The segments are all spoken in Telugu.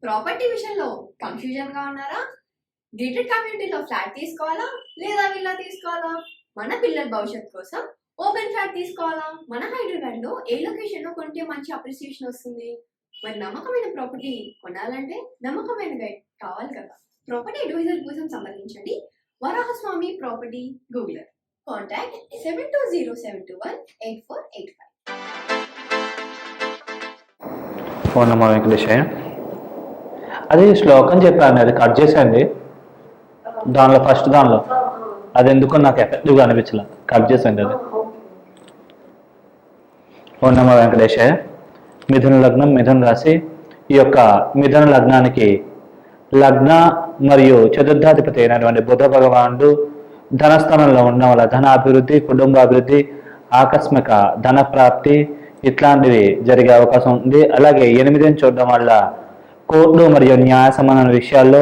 ప్రాపర్టీ విషయంలో కన్ఫ్యూజన్ గా ఉన్నారా? గేటెడ్ కమ్యూనిటీలో ఫ్లాట్ తీసుకోవాలా లేదా విల్లా తీసుకోవాలా? మన పిల్లల భవిష్యత్తు కోసం ఓపెన్ ఫ్లాట్ తీసుకోవాలా? మన హైదరాబాద్ లో ఏ లొకేషన్ లో కొంటే మంచి అప్రిసియేషన్ వస్తుంది? మరి నమ్మకమైన ప్రాపర్టీ కొనాలంటే నమ్మకమైన గైడ్ కావాలి కదా. ప్రాపర్టీ అడ్వైజర్ కోసం సంబంధించండి వరాహస్వామి ప్రాపర్టీ గూగులర్. కాంటాక్ట్ 7207218485. Phone number Venkateshaiah. అది శ్లోకం చెప్పాను, అది కట్ చేసేయండి. దానిలో ఫస్ట్ దానిలో అది ఎందుకో నాకు ఎఫెక్టివ్గా అనిపించలే, కట్ చేసేయండి అది. ఫోన్ నెంబర్ వెంకటేశయ్య, మిథున లగ్నం, మిథున రాశి. ఈ యొక్క మిథున లగ్నానికి లగ్న మరియు చతుర్థాధిపతి అయినటువంటి బుధ భగవానుడు ధనస్థానంలో ఉండడం వల్ల ధన అభివృద్ధి, కుటుంబ అభివృద్ధి, ఆకస్మిక ధన ప్రాప్తి ఇట్లాంటివి జరిగే అవకాశం ఉంది. అలాగే 8ని చూడడం వల్ల కోర్టు మరియు న్యాయ సంబంధమైన విషయాల్లో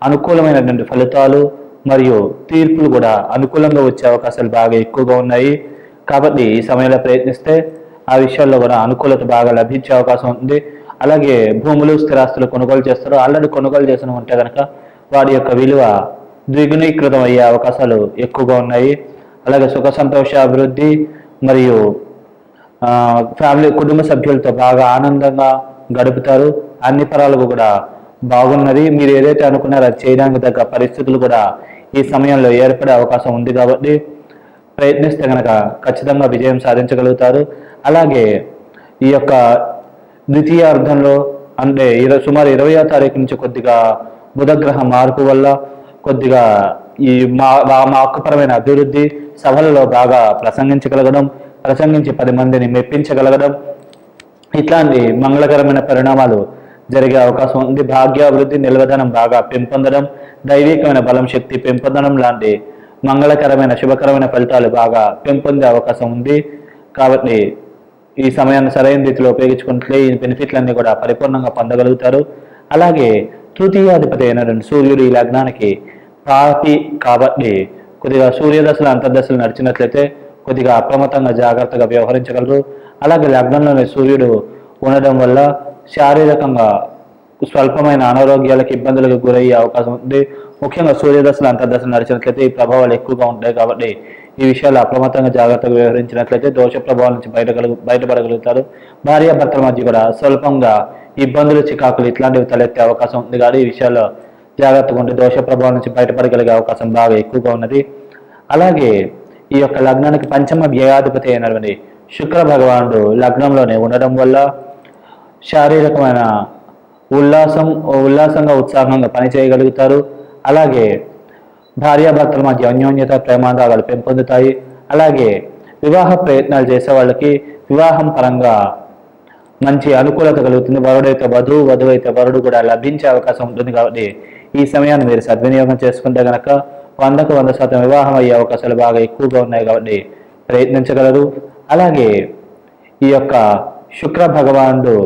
అనుకూలమైనటువంటి ఫలితాలు మరియు తీర్పులు కూడా అనుకూలంగా వచ్చే అవకాశాలు బాగా ఎక్కువగా ఉన్నాయి. కాబట్టి ఈ సమయంలో ప్రయత్నిస్తే ఆ విషయాల్లో కూడా అనుకూలత బాగా లభించే అవకాశం ఉంది. అలాగే భూములు, స్థిరాస్తులు కొనుగోలు చేస్తారు. ఆల్రెడీ కొనుగోలు చేసిన ఉంటే కనుక వాటి యొక్క విలువ ద్విగుణీకృతం అయ్యే అవకాశాలు ఎక్కువగా ఉన్నాయి. అలాగే సుఖ సంతోష అభివృద్ధి మరియు ఫ్యామిలీ, కుటుంబ సభ్యులతో బాగా ఆనందంగా గడుపుతారు. అన్ని పరాలకు కూడా బాగున్నది. మీరు ఏదైతే అనుకున్నారో అది చేయడానికి తగ్గ పరిస్థితులు కూడా ఈ సమయంలో ఏర్పడే అవకాశం ఉంది. కాబట్టి ప్రయత్నిస్తే కనుక ఖచ్చితంగా విజయం సాధించగలుగుతారు. అలాగే ఈ యొక్క ద్వితీయార్థంలో అంటే సుమారు 20వ తారీఖు నుంచి కొద్దిగా బుధగ్రహ మార్పు వల్ల కొద్దిగా ఈ వాక్కుపరమైన అభివృద్ధి, సభలలో బాగా ప్రసంగించి 10 మందిని మెప్పించగలగడం, ఇట్లాంటి మంగళకరమైన పరిణామాలు జరిగే అవకాశం ఉంది. భాగ్యాభివృద్ధి, నిల్వధనం బాగా పెంపొందడం, దైవికమైన బలం, శక్తి పెంపొందడం లాంటి మంగళకరమైన శుభకరమైన ఫలితాలు బాగా పెంపొందే అవకాశం ఉంది. కాబట్టి ఈ సమయాన్ని సరైన రీతిలో ఉపయోగించుకుంటే ఈ బెనిఫిట్లన్నీ కూడా పరిపూర్ణంగా పొందగలుగుతారు. అలాగే తృతీయాధిపతి అయినటువంటి సూర్యుడు ఈ లగ్నానికి పాపి కాబట్టి కొద్దిగా సూర్యదశలు అంతర్దశలు నడిచినట్లయితే కొద్దిగా అప్రమత్తంగా జాగ్రత్తగా వ్యవహరించగలరు. అలాగే లగ్నంలోని సూర్యుడు ఉండడం వల్ల శారీరకంగా స్వల్పమైన అనారోగ్యాలకు, ఇబ్బందులకు గురయ్యే అవకాశం ఉంది. ముఖ్యంగా సూర్యదశలు అంతర్దశలు నడిచినట్లయితే ఈ ప్రభావాలు ఎక్కువగా ఉంటాయి. కాబట్టి ఈ విషయాలు అప్రమత్తంగా జాగ్రత్తగా వ్యవహరించినట్లయితే దోష ప్రభావాల నుంచి బయటపడగలుగుతారు. భార్యాభర్తల మధ్య కూడా స్వల్పంగా ఇబ్బందులు, చికాకులు ఇట్లాంటివి తలెత్తే అవకాశం ఉంది. కానీ ఈ విషయాల్లో జాగ్రత్తగా ఉంటే దోష ప్రభావం నుంచి బయటపడగలిగే అవకాశం బాగా ఎక్కువగా ఉన్నది. అలాగే ఈ యొక్క లగ్నానికి పంచమ వ్యయాధిపతి అయినటువంటి శుక్ర భగవానుడు లగ్నంలోనే ఉండడం వల్ల శారీరకమైన ఉల్లాసంగా ఉత్సాహంగా పనిచేయగలుగుతారు. అలాగే భార్యాభర్తల మధ్య అన్యోన్యత, ప్రేమాదాలు పెంపొందుతాయి. అలాగే వివాహ ప్రయత్నాలు చేసే వాళ్ళకి వివాహం పరంగా మంచి అనుకూలత కలుగుతుంది. వరుడైతే వధువు, వధువు అయితే వరుడు కూడా లభించే అవకాశం ఉంటుంది. కాబట్టి ఈ సమయాన్ని మీరు సద్వినియోగం చేసుకుంటే కనుక 100కు 100% వివాహం అయ్యే అవకాశాలు బాగా ఎక్కువగా ఉన్నాయి. కాబట్టి ప్రయత్నించగలరు. అలాగే ఈ యొక్క శుక్ర భగవానుడు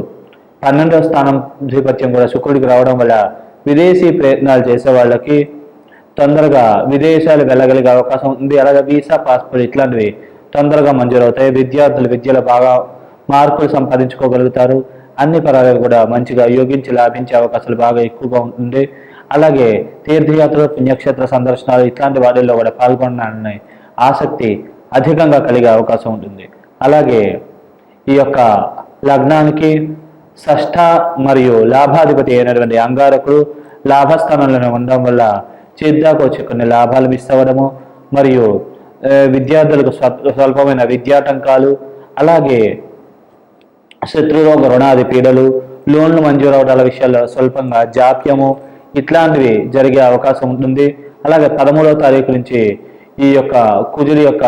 12వ స్థానం అధిపత్యం కూడా శుక్రుడికి రావడం వల్ల విదేశీ ప్రయత్నాలు చేసే వాళ్ళకి తొందరగా విదేశాలు వెళ్ళగలిగే అవకాశం ఉంది. అలాగే వీసా, పాస్పోర్ట్ ఇట్లాంటివి తొందరగా మంజూరవుతాయి. విద్యార్థులు విద్యలో బాగా మార్కులు సంపాదించుకోగలుగుతారు. అన్ని పరాలు కూడా మంచిగా యోగించి లాభించే అవకాశాలు బాగా ఎక్కువగా ఉంటుంది. అలాగే తీర్థయాత్రలు, పుణ్యక్షేత్ర సందర్శనాలు ఇట్లాంటి వాటిల్లో కూడా పాల్గొనాలని ఆసక్తి అధికంగా కలిగే అవకాశం ఉంటుంది. అలాగే ఈ యొక్క లగ్నానికి షష్ఠ మరియు లాభాధిపతి అయినటువంటి అంగారకుడు లాభస్థానంలోనే ఉండడం వల్ల చేద్దాకు వచ్చి కొన్ని లాభాలు మిస్ అవ్వడము మరియు విద్యార్థులకు స్వల్పమైన విద్యాటంకాలు, అలాగే శత్రురోగ రుణాది పీడలు, లోన్లు మంజూరు అవడాల విషయాల్లో స్వల్పంగా జాప్యము ఇట్లాంటివి జరిగే అవకాశం ఉంటుంది. అలాగే 13వ తారీఖు నుంచి ఈ యొక్క కుజుడి యొక్క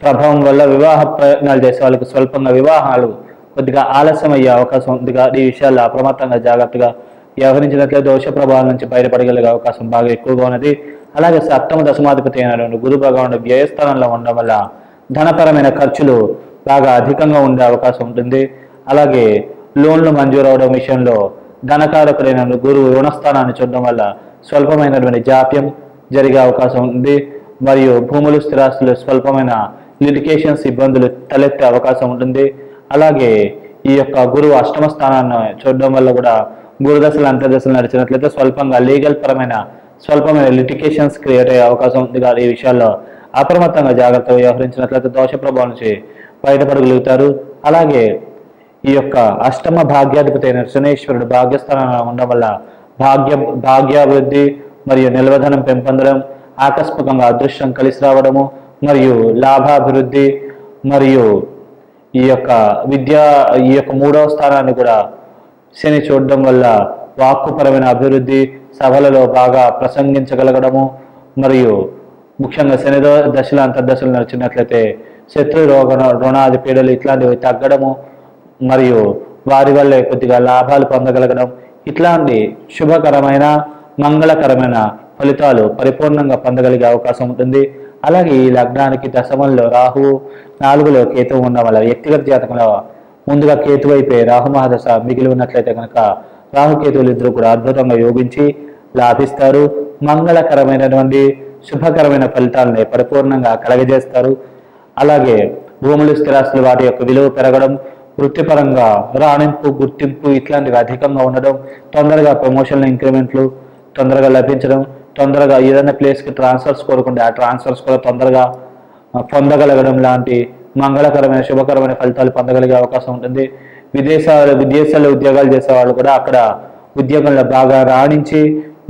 ప్రభావం వల్ల వివాహ ప్రయత్నాలు చేసే వాళ్ళకి స్వల్పంగా వివాహాలు కొద్దిగా ఆలస్యం అయ్యే అవకాశం ఉంది. ఈ విషయాల్లో అప్రమత్తంగా జాగ్రత్తగా వ్యవహరించినట్లయితే దోష ప్రభావం నుంచి బయటపడగలిగే అవకాశం బాగా ఎక్కువగా ఉన్నది. అలాగే 7వ దశమాధిపతి అయినటువంటి గురు భగవానుడు వ్యయస్థానంలో ఉండడం వల్ల ధనపరమైన ఖర్చులు బాగా అధికంగా ఉండే అవకాశం ఉంటుంది. అలాగే లోన్లు మంజూరు అవడం విషయంలో ధనకారకుడైన గురువు రుణస్థానాన్ని చూడడం వల్ల స్వల్పమైనటువంటి జాప్యం జరిగే అవకాశం ఉంది. మరియు భూములు, స్థిరాస్తులు స్వల్పమైన లిటికేషన్స్ ఇబ్బందులు తలెత్తే అవకాశం ఉంటుంది. అలాగే ఈ యొక్క గురువు అష్టమ స్థానాన్ని చూడడం వల్ల కూడా గురుదశలు అంతర్దశలు నడిచినట్లయితే స్వల్పమైన లిటికేషన్స్ క్రియేట్ అయ్యే అవకాశం ఉంది. కానీ ఈ విషయాల్లో అప్రమత్తంగా జాగ్రత్తగా వ్యవహరించినట్లయితే దోష ప్రభావం నుంచి బయటపడగలుగుతారు. అలాగే ఈ యొక్క అష్టమ భాగ్యాధిపతి అయిన శనేశ్వరుడు భాగ్యస్థానంలో ఉండడం వల్ల భాగ్యాభివృద్ధి మరియు నిల్వధనం పెంపొందడం, ఆకస్మికంగా అదృష్టం కలిసి రావడము మరియు లాభాభివృద్ధి మరియు ఈ యొక్క మూడవ స్థానాన్ని కూడా శని చూడడం వల్ల వాక్కుపరమైన అభివృద్ధి, సభలలో బాగా ప్రసంగించగలగడము మరియు ముఖ్యంగా శని దశలు అంతర్దశలు నడిచినట్లయితే శత్రు రుణాది పీడలు ఇట్లాంటివి తగ్గడము మరియు వారి వల్లే కొద్దిగా లాభాలు పొందగలగడం, ఇట్లాంటి శుభకరమైన మంగళకరమైన ఫలితాలు పరిపూర్ణంగా పొందగలిగే అవకాశం ఉంటుంది. అలాగే ఈ లగ్నానికి దశమంలో రాహువు, 4లో కేతువు ఉన్న వల్ల వ్యక్తిగత జాతకంలో ముందుగా కేతు అయిపోయి రాహు మహాదశ మిగిలి ఉన్నట్లయితే కనుక రాహుకేతువులు ఇద్దరు కూడా అద్భుతంగా యోగించి లాభిస్తారు. మంగళకరమైనటువంటి శుభకరమైన ఫలితాలని పరిపూర్ణంగా కలగజేస్తారు. అలాగే భూములు, స్థిరాస్తులు వాటి యొక్క విలువ పెరగడం, వృత్తిపరంగా రాణింపు, గుర్తింపు ఇట్లాంటివి అధికంగా ఉండడం, తొందరగా ప్రమోషన్లు, ఇంక్రిమెంట్లు తొందరగా లభించడం, తొందరగా ఏదైనా ప్లేస్కి ట్రాన్స్ఫర్స్ కోరుకుంటే ఆ ట్రాన్స్ఫర్స్ కూడా తొందరగా పొందగలగడం లాంటి మంగళకరమైన శుభకరమైన ఫలితాలు పొందగలిగే అవకాశం ఉంటుంది. విదేశాల్లో ఉద్యోగాలు చేసే వాళ్ళు కూడా అక్కడ ఉద్యోగంలో బాగా రాణించి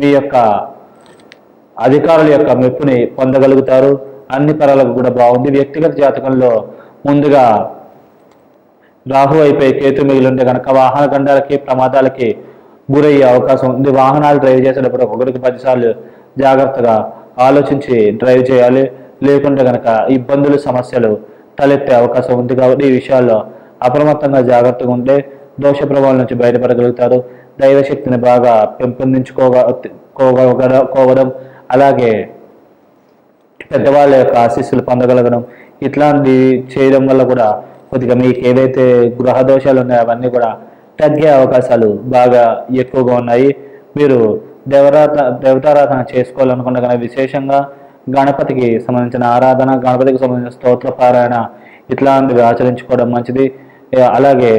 మీ యొక్క అధికారుల యొక్క మెప్పుని పొందగలుగుతారు. అన్ని పరాలకు కూడా బాగుంది. వ్యక్తిగత జాతకంలో ముందుగా రాహు అయిపోయి కేతు మిగిలి ఉంటే కనుక వాహన గండాలకి, ప్రమాదాలకి గురయ్యే అవకాశం ఉంది. వాహనాలు డ్రైవ్ చేసేటప్పుడు ఒకరికి 10 సార్లు జాగ్రత్తగా ఆలోచించి డ్రైవ్ చేయాలి. లేకుంటే కనుక ఇబ్బందులు, సమస్యలు తలెత్తే అవకాశం ఉంది. కాబట్టి ఈ విషయాల్లో అప్రమత్తంగా జాగ్రత్తగా ఉంటే దోష ప్రభావం నుంచి బయటపడగలుగుతారు. దైవశక్తిని బాగా పెంపొందించుకోవడం, అలాగే పెద్దవాళ్ళ యొక్క ఆశీస్సులు పొందగలగడం, ఇట్లాంటి చేయడం వల్ల కూడా కొద్దిగా మీకు ఏదైతే గృహ దోషాలు ఉన్నాయో అవన్నీ కూడా తగ్గే అవకాశాలు బాగా ఎక్కువగా ఉన్నాయి. మీరు దేవతారాధన చేసుకోవాలనుకున్న కనుక విశేషంగా గణపతికి సంబంధించిన ఆరాధన, గణపతికి సంబంధించిన స్తోత్ర పారాయణ ఇట్లాంటివి ఆచరించుకోవడం మంచిది. అలాగే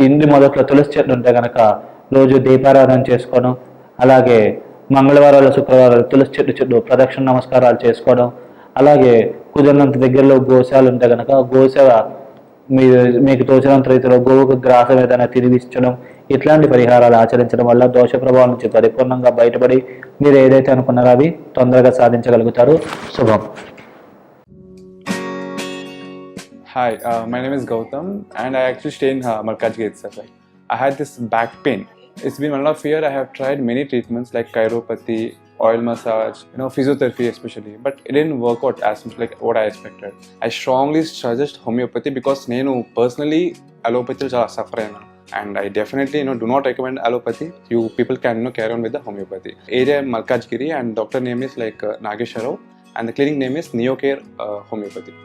ఇంటి మొదట్లో తులసి చెట్టు ఉంటే కనుక రోజు దీపారాధన చేసుకోవడం, అలాగే మంగళవారాలు, శుక్రవారాలు తులసి చెట్టు చుట్టూ ప్రదక్షిణ నమస్కారాలు చేసుకోవడం, అలాగే కుదిరినంత దగ్గరలో గోశాలు ఉంటే కనుక గోసేవ మీకు తోచినంత రీతిలో గోవుకు గ్రాసం ఏదైనా తిరిగిచ్చడం, ఇట్లాంటి పరిహారాలు ఆచరించడం వల్ల దోష ప్రభావం నుంచి పరిపూర్ణంగా బయటపడి మీరు ఏదైతే అనుకున్నారో అవి తొందరగా సాధించగలుగుతారు. శుభం. Hi, my name is Gautam and I actually stay in Markajgir itself. I had this back pain. It's been 1.5 years. I have tried many treatments like chiropathy, oil massage, physiotherapy especially, but it didn't work out as much like what I expected. I strongly suggest homeopathy because nenu personally allopathy chala suffer ayana, and I definitely do not recommend allopathy. You people can carry on with the homeopathy. Area Malkajgiri and doctor name is like Nageshwarao and the clinic name is Neocare Homeopathy.